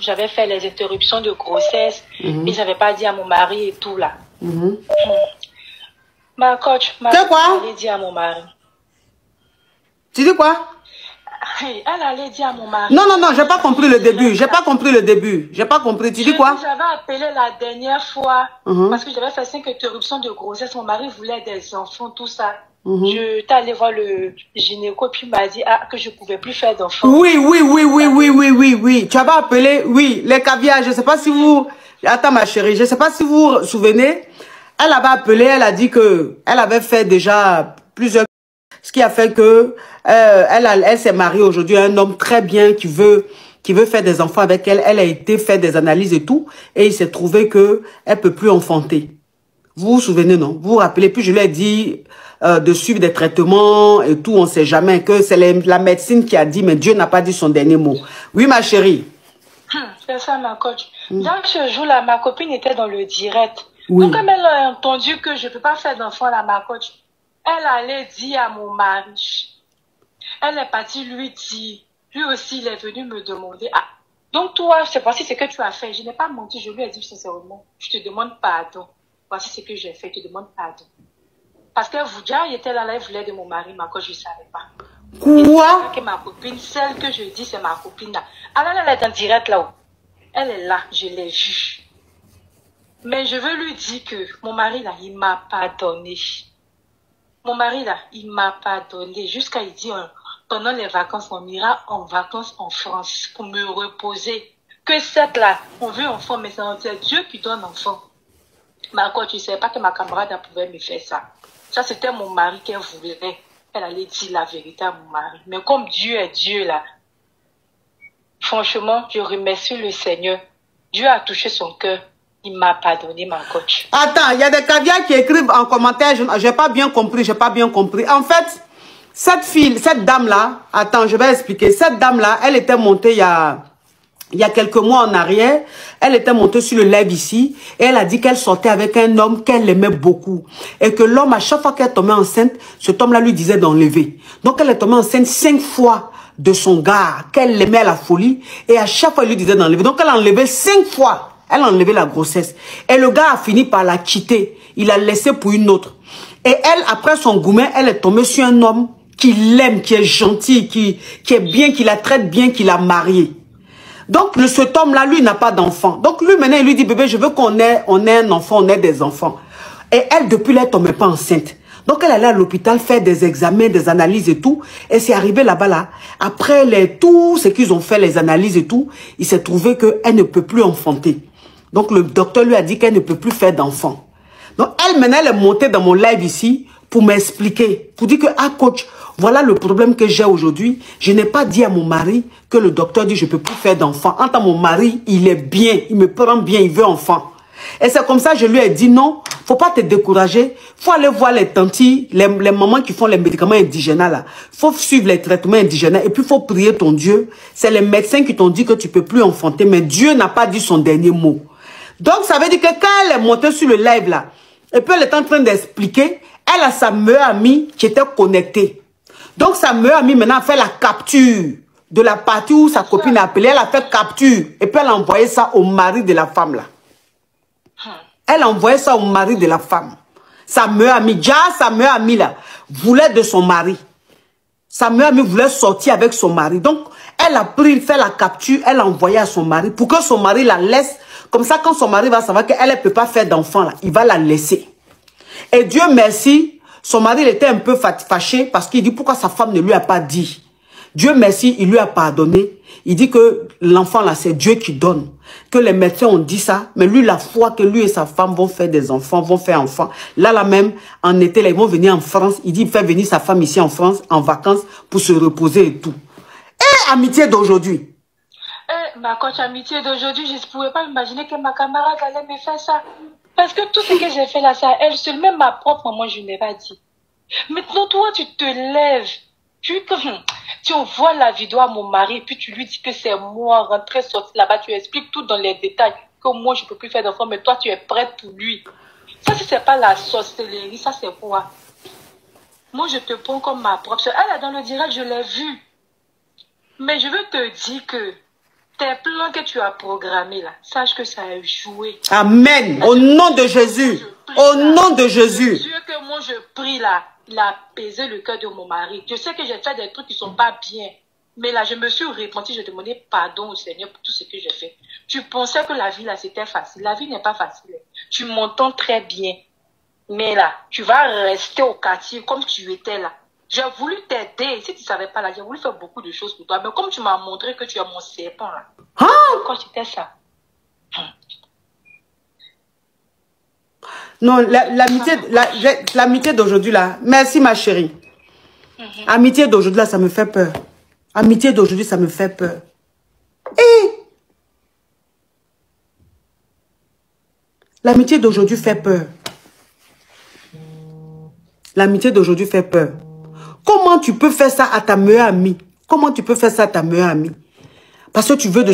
j'avais fait les interruptions de grossesse et j'avais pas dit à mon mari et tout là. Ma coach m'a dit à mon mari. Tu dis quoi? Elle allait dire à mon mari. Non, j'ai pas compris le début. J'ai pas compris le début. J'ai pas compris. Tu dis quoi? J'avais appelé la dernière fois parce que j'avais fait 5 interruptions de grossesse. Mon mari voulait des enfants, tout ça. Je t'ai allé voir le gynéco puis il m'a dit que je pouvais plus faire d'enfants. Oui. Tu avais appelé, oui, les caviars. Je sais pas si vous... Attends ma chérie, je sais pas si vous vous souvenez. Elle avait appelé, elle a dit que elle avait fait déjà plusieurs... Ce qui a fait que elle s'est mariée aujourd'hui à un homme très bien qui veut faire des enfants avec elle. Elle a été faire des analyses et tout. Et il s'est trouvé que elle peut plus enfanter. Vous vous souvenez, non? Vous vous rappelez? Puis je lui ai dit de suivre des traitements et tout. On ne sait jamais que c'est la médecine qui a dit, mais Dieu n'a pas dit son dernier mot. Oui, ma chérie. C'est ça, ma coach. Dans ce jour-là, ma copine était dans le direct. Oui. Donc, comme elle a entendu que je ne peux pas faire d'enfant là, ma coach, elle allait dire à mon mari. Elle est partie lui dire. Lui aussi, il est venu me demander. Ah, donc toi, c'est voici ce que tu as fait. Je n'ai pas menti, je lui ai dit sincèrement. Je te demande pardon. Voici ce que j'ai fait, je te demande pardon. Parce que Voudia, il était là, elle voulait de mon mari, ma coach, je ne savais pas. Quoi? Que ma copine, celle que je dis, c'est ma copine là. Alors elle est en direct là-haut. Elle est là, je l'ai vue. Mais je veux lui dire que mon mari là, il m'a pardonné. Mon mari là, il m'a pardonné. Jusqu'à il dit, pendant les vacances, on ira en vacances en France pour me reposer. Que cette là, on veut enfant, mais c'est Dieu qui donne enfant. Mais encore, tu ne sais pas que ma camarade pouvait me faire ça. Ça, c'était mon mari qu'elle voulait. Elle allait dire la vérité à mon mari. Mais comme Dieu est Dieu là, franchement, je remercie le Seigneur. Dieu a touché son cœur. Il m'a pardonné, ma coach. Attends, il y a des caviars qui écrivent en commentaire, j'ai pas bien compris, j'ai pas bien compris. En fait, cette dame-là, attends, je vais expliquer. Cette dame-là, elle était montée il y a quelques mois en arrière. Elle était montée sur le live ici. Et elle a dit qu'elle sortait avec un homme qu'elle aimait beaucoup. Et que l'homme, à chaque fois qu'elle tombait enceinte, cet homme-là lui disait d'enlever. Donc elle est tombée enceinte 5 fois de son gars, qu'elle aimait à la folie. Et à chaque fois, il lui disait d'enlever. Donc elle a enlevé 5 fois. Elle a enlevé la grossesse. Et le gars a fini par la quitter. Il l'a laissée pour une autre. Et elle, après son gourmet, elle est tombée sur un homme qui l'aime, qui est gentil, qui est bien, qui la traite bien, qui l'a mariée. Donc, cet homme-là, lui, n'a pas d'enfant. Donc, lui, maintenant, il lui dit, bébé, je veux qu'on ait un enfant, on ait des enfants. Et elle, depuis là, elle ne tombait pas enceinte. Donc, elle allait à l'hôpital faire des examens, des analyses et tout. Et c'est arrivé là-bas, là. Après tout ce qu'ils ont fait, les analyses et tout, il s'est trouvé qu'elle ne peut plus enfanter. Donc, le docteur lui a dit qu'elle ne peut plus faire d'enfant. Donc, elle, maintenant, elle est montée dans mon live ici pour m'expliquer. Pour dire que, ah, coach, voilà le problème que j'ai aujourd'hui. Je n'ai pas dit à mon mari que le docteur dit que je ne peux plus faire d'enfant. En tant que mon mari, il est bien, il me prend bien, il veut enfant. Et c'est comme ça que je lui ai dit non, faut pas te décourager. Faut aller voir les tantis, les mamans qui font les médicaments indigènes là. Faut suivre les traitements indigènes et puis faut prier ton Dieu. C'est les médecins qui t'ont dit que tu peux plus enfanter, mais Dieu n'a pas dit son dernier mot. Donc ça veut dire que quand elle est montée sur le live là, et puis elle est en train d'expliquer, elle a sa meilleure amie qui était connectée. Donc sa meilleure amie maintenant a fait la capture de la partie où sa copine a appelé. Elle a fait capture et puis elle a envoyé ça au mari de la femme là. Elle a envoyé ça au mari de la femme. Sa meilleure amie, déjà sa meilleure amie là, voulait de son mari. Sa meilleure amie voulait sortir avec son mari. Donc elle a pris, fait la capture, elle a envoyé à son mari pour que son mari la laisse. Comme ça, quand son mari va savoir qu'elle ne peut pas faire d'enfant là, il va la laisser. Et Dieu merci, son mari il était un peu fâché parce qu'il dit pourquoi sa femme ne lui a pas dit. Dieu merci, il lui a pardonné. Il dit que l'enfant là, c'est Dieu qui donne. Que les médecins ont dit ça, mais lui, la foi que lui et sa femme vont faire des enfants, vont faire enfants. Là même, en été, là, ils vont venir en France. Il dit, il fait venir sa femme ici en France, en vacances, pour se reposer et tout. Et amitié d'aujourd'hui. Ma coach, amitié d'aujourd'hui, je ne pouvais pas imaginer que ma camarade allait me faire ça. Parce que tout ce que j'ai fait là, c'est à elle seule. Même ma propre maman, je ne l'ai pas dit. Maintenant, toi, tu te lèves. Tu envoies la vidéo à mon mari, puis tu lui dis que c'est moi, rentré, sorti là-bas. Tu expliques tout dans les détails. Que moi, je ne peux plus faire d'enfant, mais toi, tu es prête pour lui. Ça, si ce n'est pas la sorcellerie, ça, c'est quoi? Moi, je te prends comme ma propre soeur. Elle est dans le direct, je l'ai vue. Mais je veux te dire que tes plans que tu as programmés là, sache que ça a joué. Amen. Au nom de Jésus. Au nom de Jésus. Dieu que moi je prie là, il a apaisé le cœur de mon mari. Je sais que j'ai fait des trucs qui sont pas bien. Mais là, je me suis repentie, je demandais pardon au Seigneur pour tout ce que j'ai fait. Tu pensais que la vie là, c'était facile. La vie n'est pas facile. Tu m'entends très bien. Mais là, tu vas rester au quartier comme tu étais là. J'ai voulu t'aider. Si tu ne savais pas là, j'ai voulu faire beaucoup de choses pour toi. Mais comme tu m'as montré que tu es mon serpent là. Hein? Quand c'était ça. Non, l'amitié d'aujourd'hui là. Merci ma chérie. Amitié d'aujourd'hui là, ça me fait peur. Amitié d'aujourd'hui, ça me fait peur. L'amitié d'aujourd'hui fait peur. L'amitié d'aujourd'hui fait peur. Comment tu peux faire ça à ta meilleure amie? Comment tu peux faire ça à ta meilleure amie? Parce que tu veux de